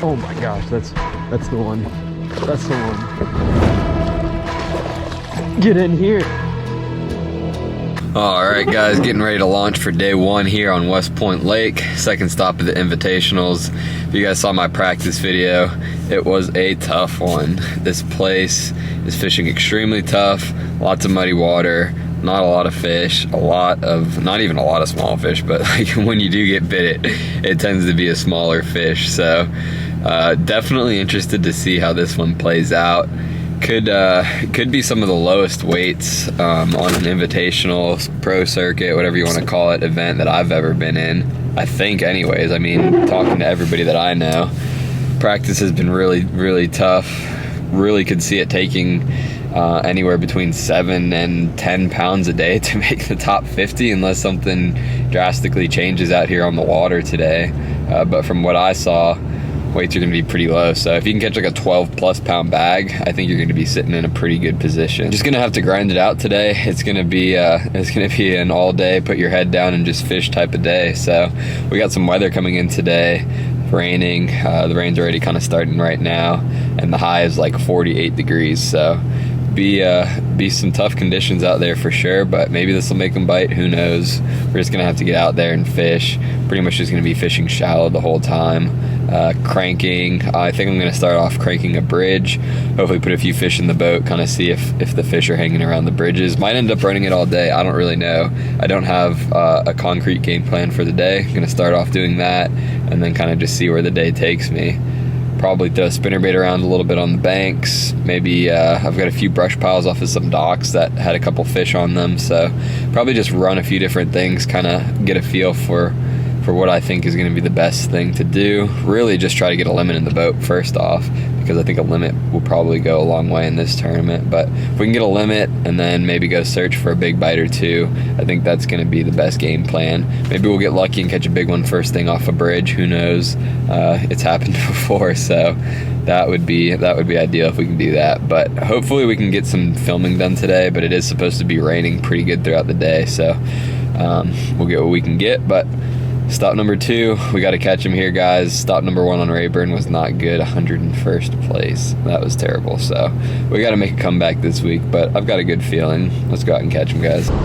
Oh my gosh, that's the one. That's the one. Get in here. All right, guys, getting ready to launch for day one here on West Point Lake, second stop of the Invitationals. If you guys saw my practice video, it was a tough one. This place is fishing extremely tough, lots of muddy water, not a lot of fish, not even a lot of small fish, but like when you do get bit, it tends to be a smaller fish. So definitely interested to see how this one plays out. Could be some of the lowest weights on an invitational, pro circuit, whatever you want to call it, event that I've ever been in. I think anyways. I mean, talking to everybody that I know, practice has been really, really tough. Really could see it taking anywhere between 7 and 10 pounds a day to make the top 50 unless something drastically changes out here on the water today. But from what I saw, weights are going to be pretty low. So if you can catch like a 12+ pound bag, I think you're going to be sitting in a pretty good position. Just going to have to grind it out today. It's going to be an all day, put your head down and just fish type of day. So we got some weather coming in today, raining. The rain's already kind of starting right now, and the high is like 48 degrees. So be some tough conditions out there for sure, but maybe this will make them bite. Who knows? We're just gonna have to get out there and fish. Pretty much just gonna be fishing shallow the whole time. Cranking, I think I'm gonna start off cranking a bridge, hopefully put a few fish in the boat, kind of see if the fish are hanging around the bridges. Might end up running it all day, I don't really know. I don't have a concrete game plan for the day. I'm gonna start off doing that and then kind of just see where the day takes me. Probably throw a spinnerbait around a little bit on the banks. Maybe I've got a few brush piles off of some docks that had a couple fish on them, so probably just run a few different things, kind of get a feel for what I think is going to be the best thing to do. Really just try to get a limit in the boat first off, because I think a limit will probably go a long way in this tournament. But if we can get a limit and then maybe go search for a big bite or two, I think that's going to be the best game plan. Maybe we'll get lucky and catch a big one first thing off a bridge. Who knows? It's happened before, so that would be ideal if we can do that. But hopefully we can get some filming done today, but it is supposed to be raining pretty good throughout the day, so we'll get what we can get. But stop number 2, we got to catch him here, guys. Stop number 1 on Rayburn was not good, 101st place. That was terrible. So we got to make a comeback this week, but I've got a good feeling. Let's go out and catch him, guys. All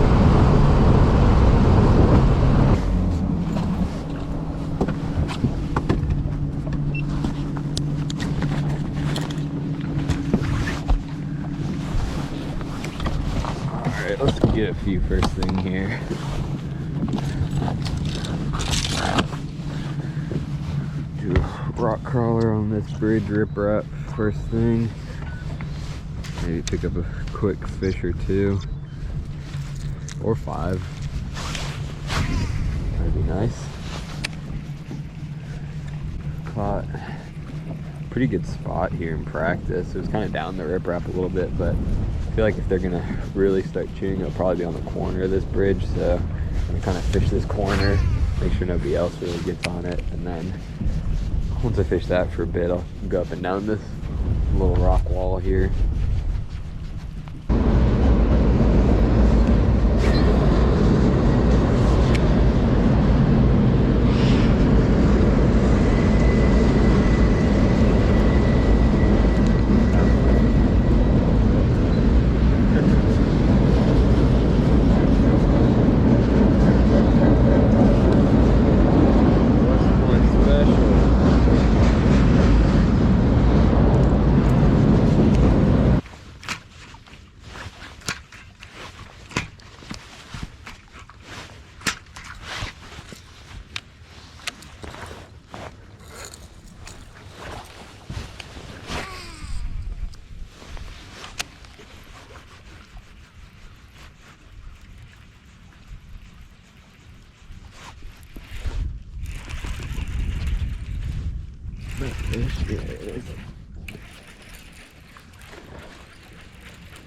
right, let's get a few first thing here. Rock crawler on this bridge riprap first thing. Maybe pick up a quick fish or 2 or 5. That'd be nice. Caught a pretty good spot here in practice. It was kind of down the riprap a little bit, but I feel like if they're gonna really start chewing, it'll probably be on the corner of this bridge. So I'm gonna kind of fish this corner, make sure nobody else really gets on it, and then once I fish that for a bit, I'll go up and down this little rock wall here. Fish, yeah, it is.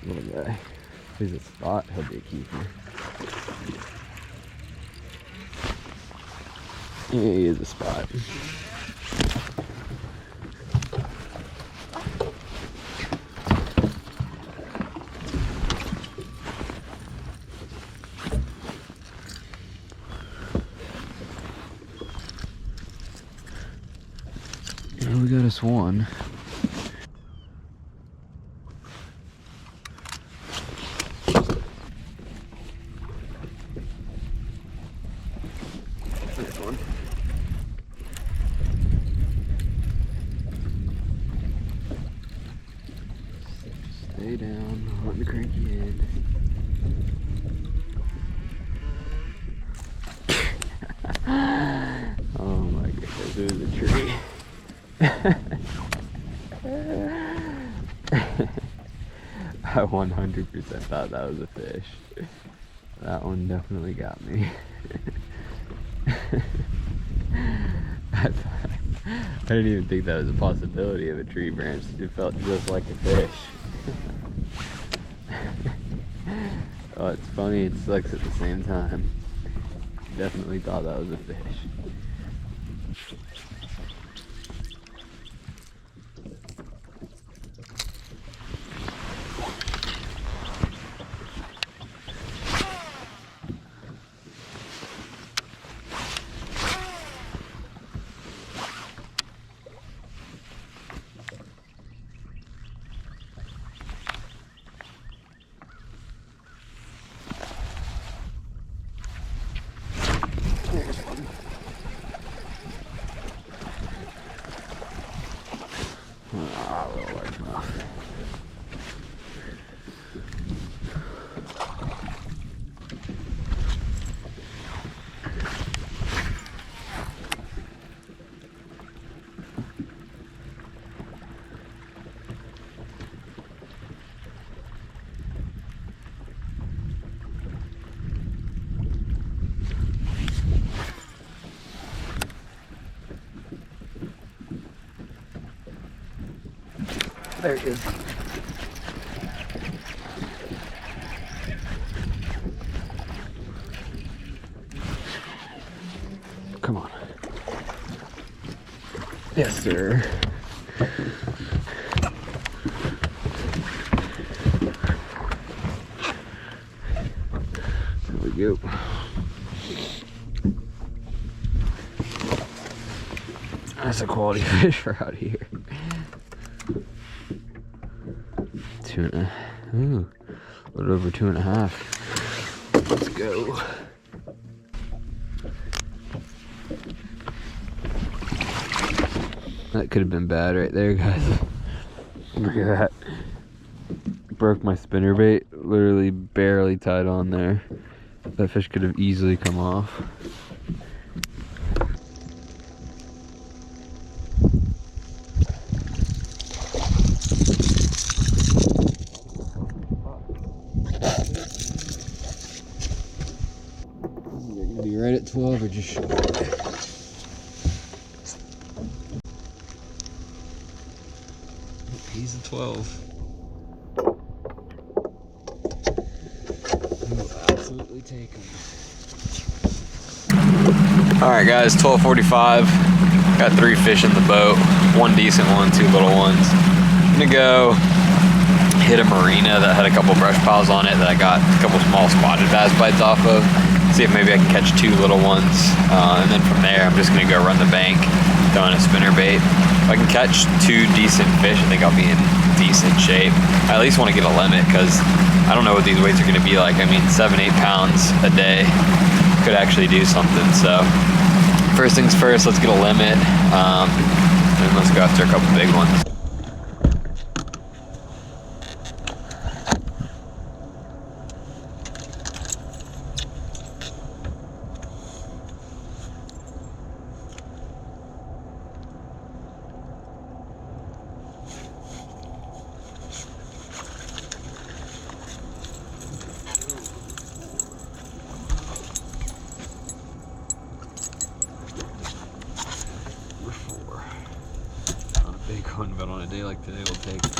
Little guy. If he's a spot, he'll be a keeper. Yeah, he is a spot. We got us one. Nice one. Stay down, let me crank you in. Oh my goodness, there's a tree. I 100% thought that was a fish. That one definitely got me. I didn't even think that was a possibility of a tree branch. It felt just like a fish. Oh, it's funny, it sucks at the same time. Definitely thought that was a fish. There's one. Ah, a little largemouth. There it is. Come on. Yes, sir. There we go. That's a quality fish for out here. Ooh, a little over 2.5. Let's go. That could have been bad right there, guys. Look at that. Broke my spinnerbait. Literally barely tied on there. That fish could have easily come off. Be right at 12 or just short. He's a 12. We'll absolutely take him. Alright guys, 12:45. Got 3 fish in the boat. 1 decent one, 2 little ones. I'm gonna go hit a marina that had a couple brush piles on it that I got a couple small spotted bass bites off of. See if maybe I can catch 2 little ones, and then from there I'm just gonna go run the bank, throw in a spinnerbait. If I can catch 2 decent fish, I think I'll be in decent shape. I at least want to get a limit because I don't know what these weights are gonna be like. I mean, 7-8 pounds a day could actually do something. So first things first, let's get a limit, and let's go after a couple big ones. But on a day like today, we'll take it.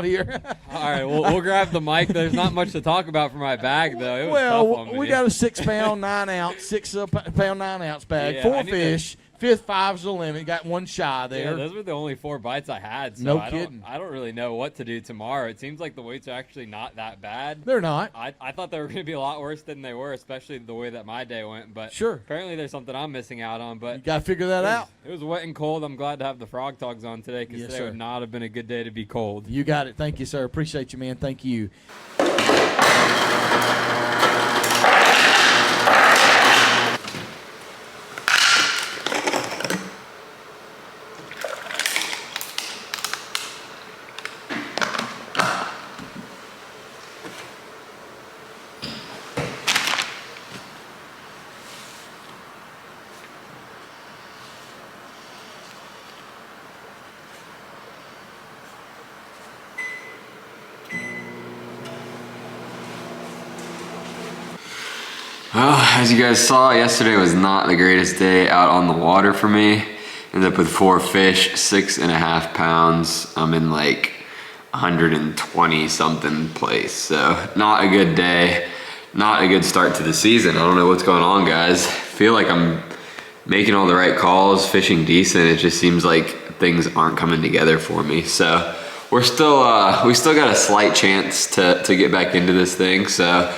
out here. All right, we'll grab the mic. There's not much to talk about for my bag, though. It was tough on me. We got a 6 pound, 9 ounce, 6 pound, 9 ounce bag, Yeah, 4 fish. Fifth, 5's the limit. Got 1 shy there. Yeah, those were the only 4 bites I had. So No kidding. I don't really know what to do tomorrow. It seems like the weights are actually not that bad. They're not. I thought they were going to be a lot worse than they were, especially the way that my day went. But sure, apparently there's something I'm missing out on. But you got to figure that out. It was wet and cold. I'm glad to have the frog togs on today because today would not have been a good day to be cold. You got it. Thank you, sir. Appreciate you, man. Thank you. Well, as you guys saw, yesterday was not the greatest day out on the water for me. Ended up with 4 fish, 6.5 pounds. I'm in like 120 something place. So not a good day, not a good start to the season. I don't know what's going on, guys. Feel like I'm making all the right calls, fishing decent. It just seems like things aren't coming together for me. So we're still, we still got a slight chance to get back into this thing. So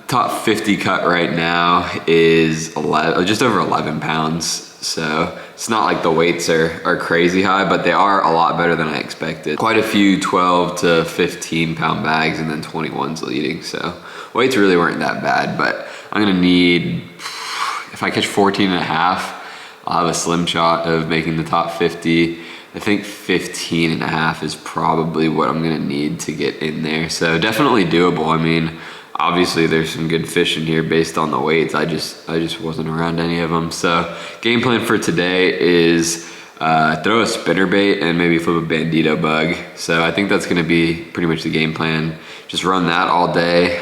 top 50 cut right now is just over 11 pounds. So it's not like the weights are crazy high, but they are a lot better than I expected. Quite a few 12 to 15 pound bags and then 21's leading. So weights really weren't that bad, but I'm gonna need, if I catch 14.5, I'll have a slim shot of making the top 50. I think 15.5 is probably what I'm gonna need to get in there. So definitely doable. I mean, obviously there's some good fish in here based on the weights. I just wasn't around any of them. So game plan for today is throw a spinnerbait and maybe flip a bandito bug. So I think that's gonna be pretty much the game plan. Just run that all day,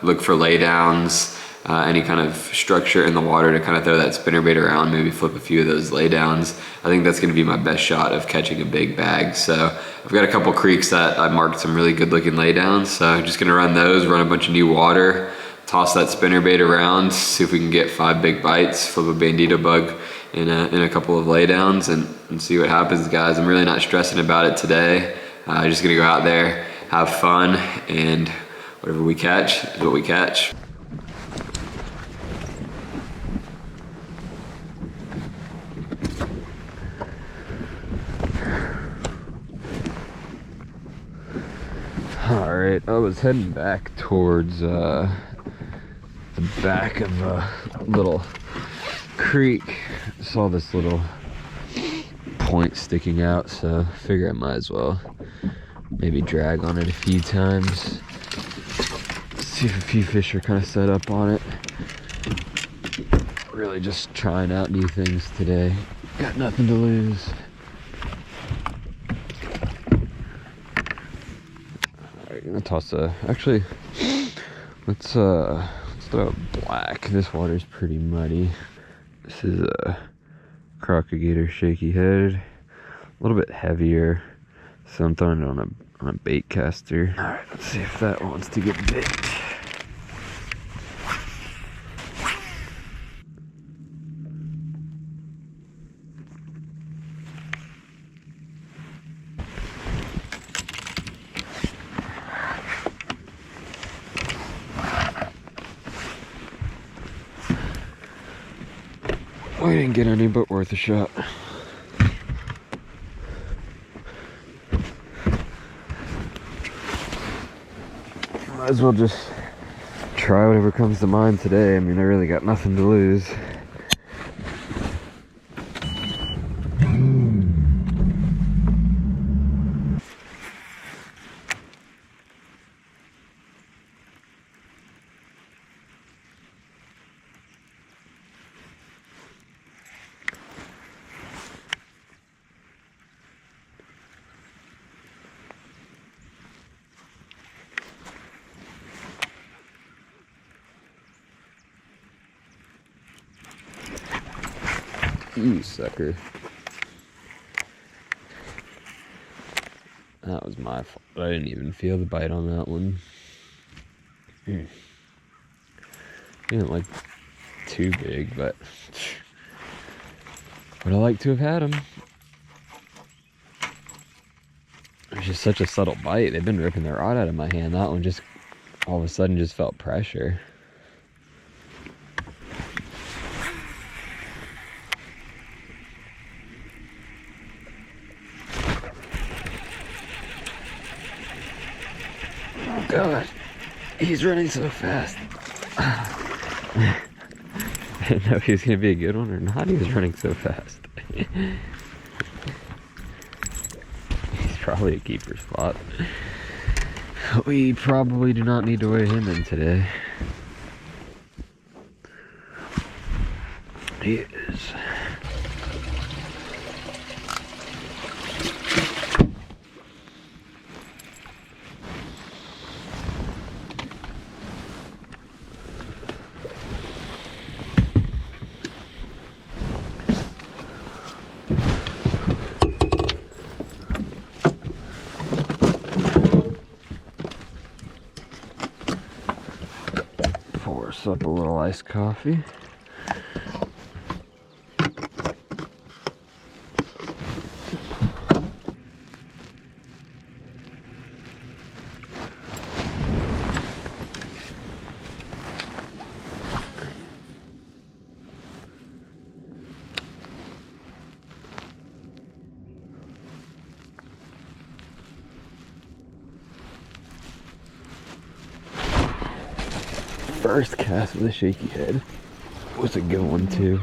look for laydowns, any kind of structure in the water to kind of throw that spinnerbait around, maybe flip a few of those laydowns. I think that's gonna be my best shot of catching a big bag. So I've got a couple creeks that I marked some really good looking laydowns. So I'm just gonna run those, run a bunch of new water, toss that spinnerbait around, see if we can get 5 big bites, flip a bandito bug in a couple of laydowns and see what happens, guys. I'm really not stressing about it today. Just gonna go out there, have fun, and whatever we catch is what we catch. All right, I was heading back towards the back of a little creek. Saw this little point sticking out, so I figure I might as well maybe drag on it a few times. See if a few fish are kind of set up on it. Really just trying out new things today. Got nothing to lose. I'm gonna toss actually, let's throw a black. This water's pretty muddy. This is a crocodile shaky head, a little bit heavier, so I'm throwing it on a bait caster. All right, let's see if that wants to get bit. We didn't get any, but worth a shot. Might as well just try whatever comes to mind today. I mean, I really got nothing to lose. You sucker. That my fault. I didn't even feel the bite on that one. Didn't look too big, but would I like to have had them. It's just such a subtle bite. They've been ripping their rod out of my hand. That one just all of a sudden just felt pressure. Oh God, he's running so fast. I didn't know if he was gonna be a good one or not. He was running so fast. He's probably a keeper spot. We probably do not need to weigh him in today. He is. Pour us up a little iced coffee. First cast with a shaky head was a good one too.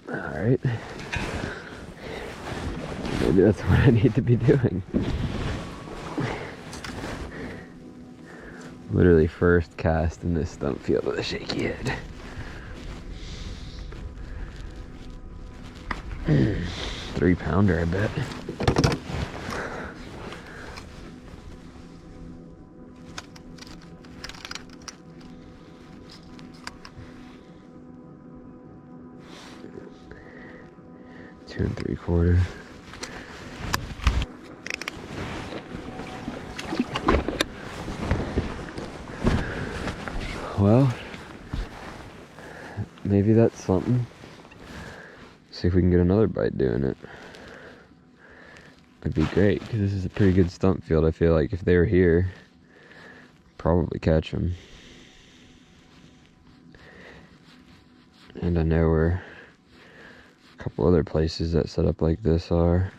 Alright. Maybe that's what I need to be doing. Literally first cast in this stump field with a shaky head. 3-pounder, I bet. Two and 3/4. Well, maybe that's something. See if we can get another bite doing it. It'd be great because this is a pretty good stump field. I feel like if they were here, probably catch them. And I know where a couple other places that set up like this are.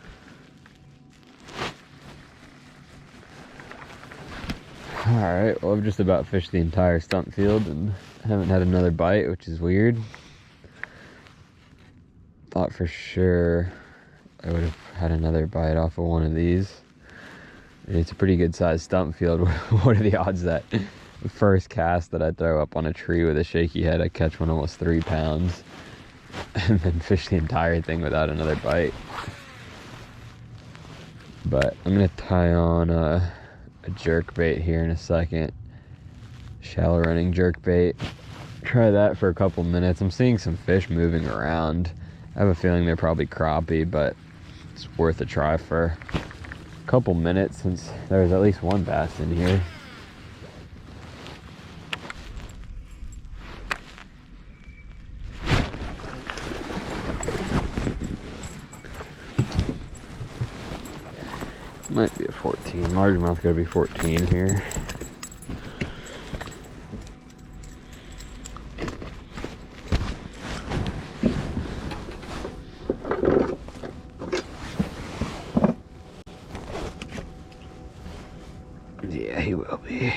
Alright, well I've just about fished the entire stump field and haven't had another bite, which is weird. Thought for sure I would have had another bite off of one of these. And it's a pretty good sized stump field. What are the odds that the first cast that I throw up on a tree with a shaky head, I catch one almost 3 pounds and then fish the entire thing without another bite? But I'm gonna tie on a jerk bait here in a second. Shallow running jerk bait. Try that for a couple minutes. I'm seeing some fish moving around. I have a feeling they're probably crappie, but it's worth a try for a couple minutes since there's at least one bass in here. Might be a 14. Largemouth gotta be 14 here. Yeah, he will be.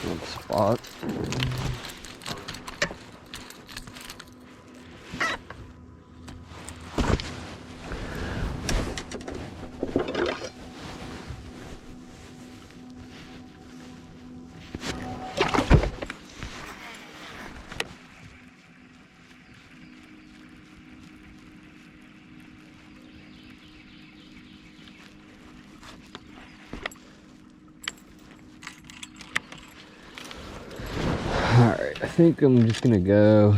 Good spot. think I'm just gonna go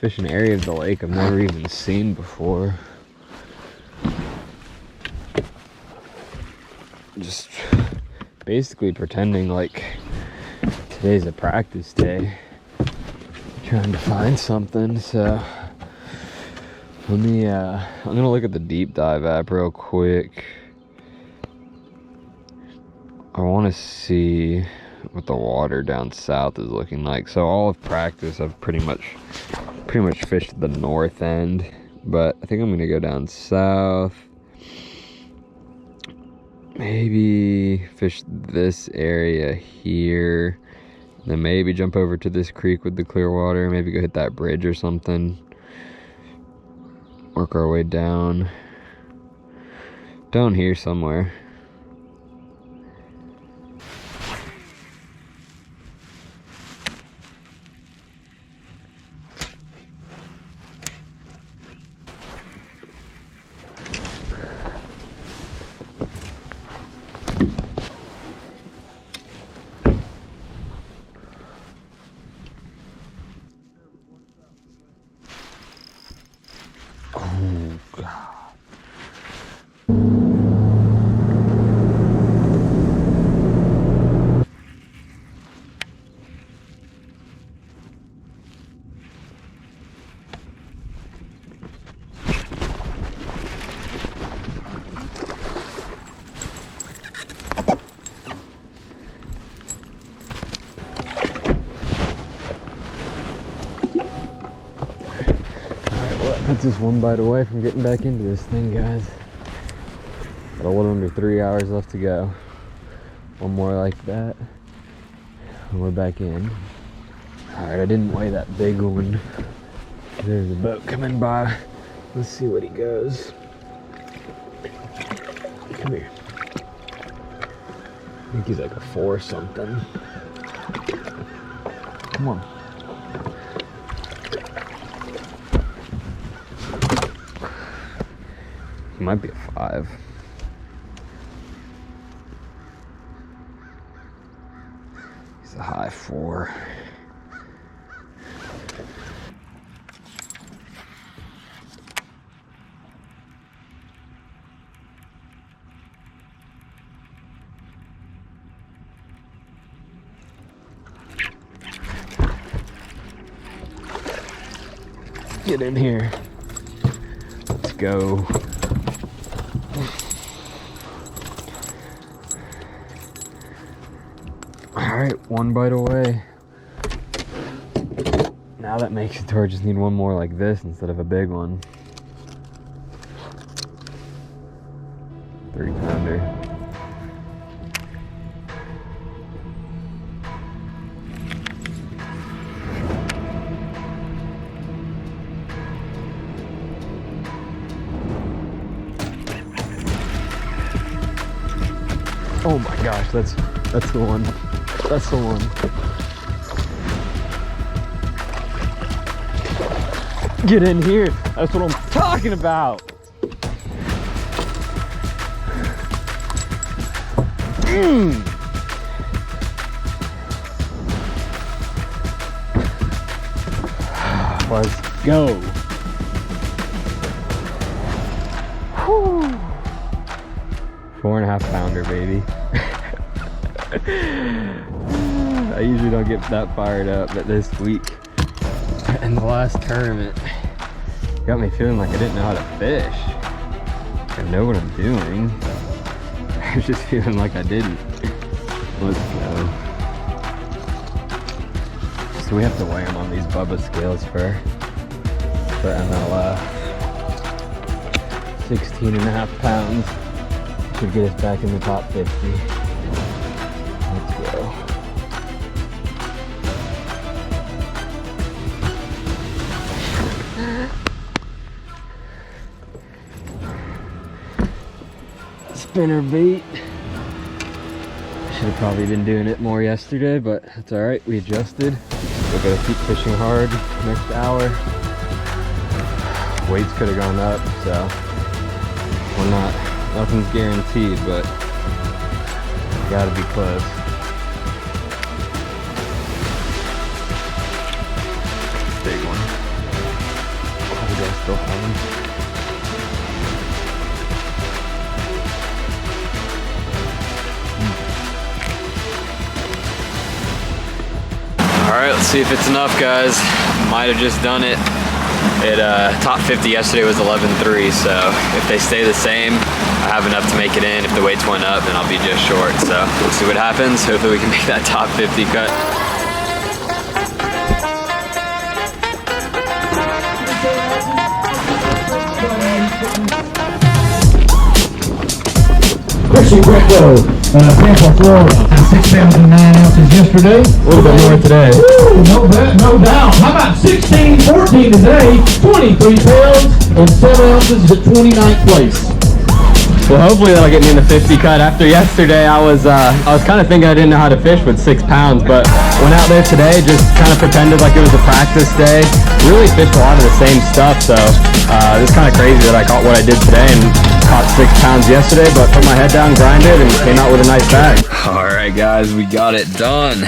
fish an area of the lake I've never even seen before. Just basically pretending like today's a practice day, trying to find something. So let me I'm gonna look at the deep dive app real quick. I want to see what the water down south is looking like. So all of practice I've pretty much fished the north end, but I think I'm gonna go down south, maybe fish this area here, then maybe jump over to this creek with the clear water, maybe go hit that bridge or something, work our way down here somewhere. Oh God. That's just one bite away from getting back into this thing, guys. Got a little under 3 hours left to go. One more like that, and we're back in. Alright, I didn't weigh that big one. There's a boat coming by. Let's see what he goes. Come here. I think he's like a 4 something. Come on. He might be a 5. He's a high 4. Get in here. Let's go. Alright, one bite away. Now that makes it to where I just need one more like this instead of a big one. 3-pounder. Oh my gosh, that's the one. That's the one. Get in here. That's what I'm talking about. Let's go. Whew. 4.5 pounder, baby. I usually don't get that fired up, but this week in the last tournament got me feeling like I didn't know how to fish. I know what I'm doing. I was just feeling like I didn't. Let's go. So we have to weigh them on these Bubba scales for MLF. 16.5 pounds. Should get us back in the top 50. Let's go. Spinner bait. Should have probably been doing it more yesterday, but that's all right. We adjusted. We're gonna keep fishing hard next hour. Weights could have gone up, so we're not. Nothing's guaranteed, but gotta be close. Still coming. All right, let's see if it's enough, guys. Might have just done it. Top 50 yesterday was 11.3, so if they stay the same, I have enough to make it in. If the weights went up, then I'll be just short. So we'll see what happens. Hopefully we can make that top 50 cut. Greico, Tampa, Florida. 6 pounds and 9 ounces yesterday. A little bit more today. Woo, no doubt. How about 16, 14 today? 23 pounds and 7 ounces at 29th place. Well, hopefully that'll get me in the 50 cut. After yesterday, I was kind of thinking I didn't know how to fish with 6 pounds, but went out there today, just kind of pretended like it was a practice day. Really fished a lot of the same stuff, so it's kind of crazy that I caught what I did today and caught 6 pounds yesterday, but put my head down, grinded, and came out with a nice bag. All right, guys, we got it done.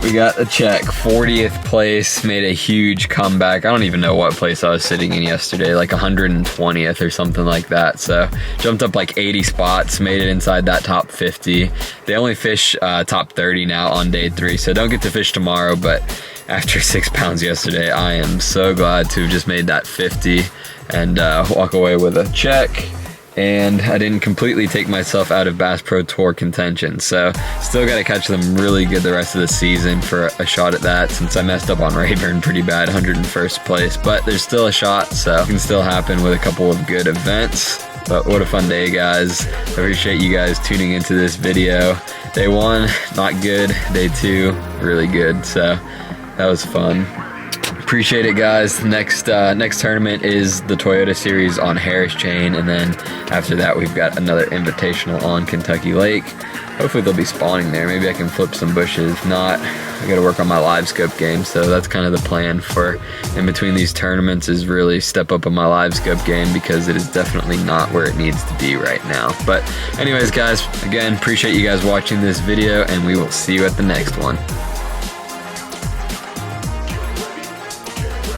We got the check, 40th place, made a huge comeback. I don't even know what place I was sitting in yesterday, like 120th or something like that. So jumped up like 80 spots, made it inside that top 50. They only fish top 30 now on day 3, so don't get to fish tomorrow, but after 6 pounds yesterday, I am so glad to have just made that 50 and walk away with a check. And I didn't completely take myself out of Bass Pro Tour contention, so still got to catch them really good the rest of the season for a shot at that, since I messed up on Rayburn pretty bad, 101st place, but there's still a shot, so it can still happen with a couple of good events. But what a fun day, guys. I appreciate you guys tuning into this video. Day 1, not good. Day 2, really good, so that was fun. Appreciate it, guys. Next tournament is the Toyota Series on Harris Chain, and then after that we've got another invitational on Kentucky Lake. Hopefully they'll be spawning there. Maybe I can flip some bushes. If not, I gotta work on my live scope game, so that's kind of the plan for in between these tournaments, is really step up on my live scope game, because it is definitely not where it needs to be right now. But anyways, guys, again, appreciate you guys watching this video, and we will see you at the next one.